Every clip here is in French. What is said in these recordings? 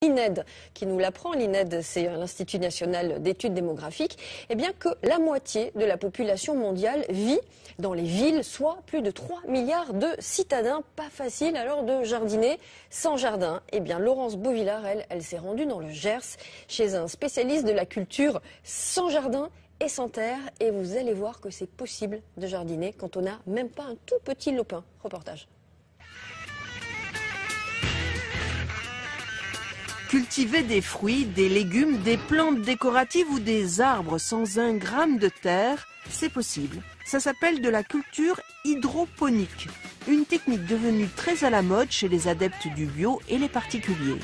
l'INED qui nous l'apprend. L'INED, c'est l'Institut national d'études démographiques. Eh bien que la moitié de la population mondiale vit dans les villes, soit plus de 3 milliards de citadins. Pas facile alors de jardiner sans jardin. Eh bien Laurence Beauvillard, elle s'est rendue dans le Gers chez un spécialiste de la culture sans jardin et sans terre. Et vous allez voir que c'est possible de jardiner quand on n'a même pas un tout petit lopin. Reportage. Cultiver des fruits, des légumes, des plantes décoratives ou des arbres sans un gramme de terre, c'est possible. Ça s'appelle de la culture hydroponique, une technique devenue très à la mode chez les adeptes du bio et les particuliers.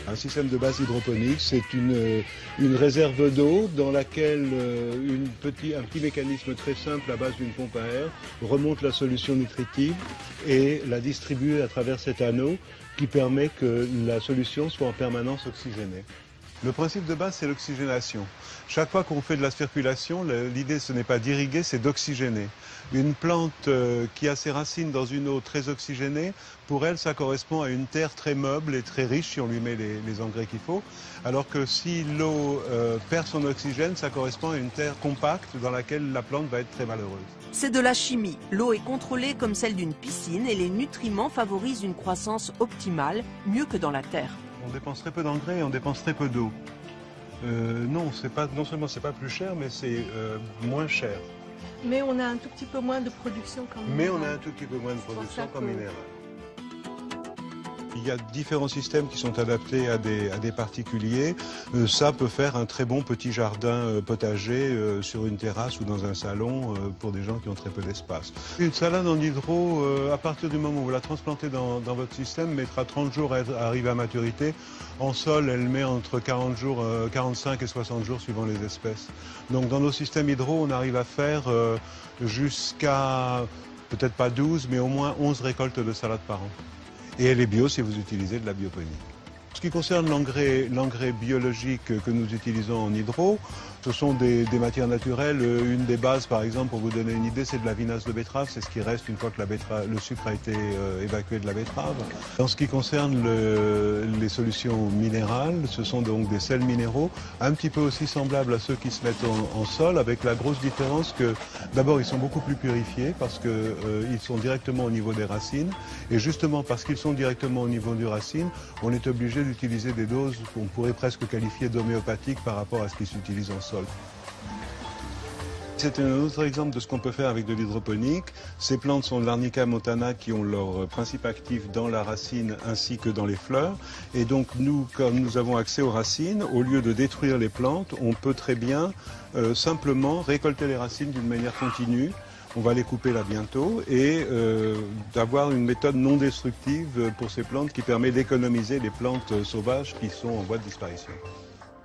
Un système de base hydroponique, c'est une réserve d'eau dans laquelle un petit mécanisme très simple à base d'une pompe à air remonte la solution nutritive et la distribue à travers cet anneau qui permet que la solution soit en permanence oxygénée. Le principe de base, c'est l'oxygénation. Chaque fois qu'on fait de la circulation, l'idée, ce n'est pas d'irriguer, c'est d'oxygéner. Une plante qui a ses racines dans une eau très oxygénée, pour elle, ça correspond à une terre très meuble et très riche si on lui met les engrais qu'il faut. Alors que si l'eau perd son oxygène, ça correspond à une terre compacte dans laquelle la plante va être très malheureuse. C'est de la chimie. L'eau est contrôlée comme celle d'une piscine et les nutriments favorisent une croissance optimale, mieux que dans la terre. On dépense très peu d'engrais et on dépense très peu d'eau. Non seulement c'est pas plus cher, mais c'est moins cher. Mais on a un tout petit peu moins de production quand même. Mais on a un tout petit peu moins de production comme minéral. Il y a différents systèmes qui sont adaptés à des particuliers. Ça peut faire un très bon petit jardin potager sur une terrasse ou dans un salon pour des gens qui ont très peu d'espace. Une salade en hydro, à partir du moment où vous la transplantez dans votre système, mettra 30 jours à arriver à maturité. En sol, elle met entre 45 et 60 jours suivant les espèces. Donc dans nos systèmes hydro, on arrive à faire jusqu'à peut-être pas 12, mais au moins 11 récoltes de salade par an. Et elle est bio si vous utilisez de la bioponique. En ce qui concerne l'engrais biologique que nous utilisons en hydro, ce sont des matières naturelles. Une des bases, par exemple, pour vous donner une idée, c'est de la vinasse de betterave. C'est ce qui reste une fois que le sucre a été évacué de la betterave. En ce qui concerne les solutions minérales, ce sont donc des sels minéraux, un petit peu aussi semblables à ceux qui se mettent en sol, avec la grosse différence que, d'abord, ils sont beaucoup plus purifiés parce qu'ils sont directement au niveau des racines. Et justement, parce qu'ils sont directement au niveau des racines, on est obligé d'utiliser des doses qu'on pourrait presque qualifier d'homéopathiques par rapport à ce qui s'utilise en sol. C'est un autre exemple de ce qu'on peut faire avec de l'hydroponique. Ces plantes sont de l'Arnica montana qui ont leur principe actif dans la racine ainsi que dans les fleurs. Et donc nous, comme nous avons accès aux racines, au lieu de détruire les plantes, on peut très bien simplement récolter les racines d'une manière continue. On va les couper là bientôt et d'avoir une méthode non destructive pour ces plantes qui permet d'économiser les plantes sauvages qui sont en voie de disparition.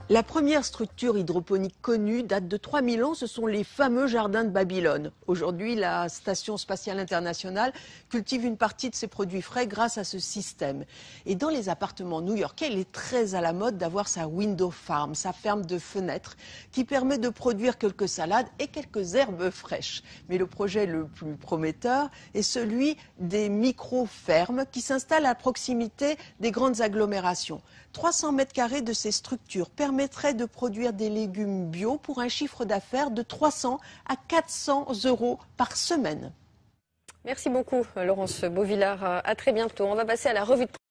La première structure hydroponique connue date de 3000 ans, ce sont les fameux jardins de Babylone. Aujourd'hui, la Station spatiale internationale cultive une partie de ses produits frais grâce à ce système. Et dans les appartements new-yorkais, il est très à la mode d'avoir sa window farm, sa ferme de fenêtres, qui permet de produire quelques salades et quelques herbes fraîches. Mais le projet le plus prometteur est celui des micro-fermes qui s'installent à proximité des grandes agglomérations. 300 mètres carrés de ces structures permettraient de produire des légumes bio pour un chiffre d'affaires de 300 à 400 € par semaine. Merci beaucoup, Laurence Beauvillard. À très bientôt. On va passer à la revue de presse.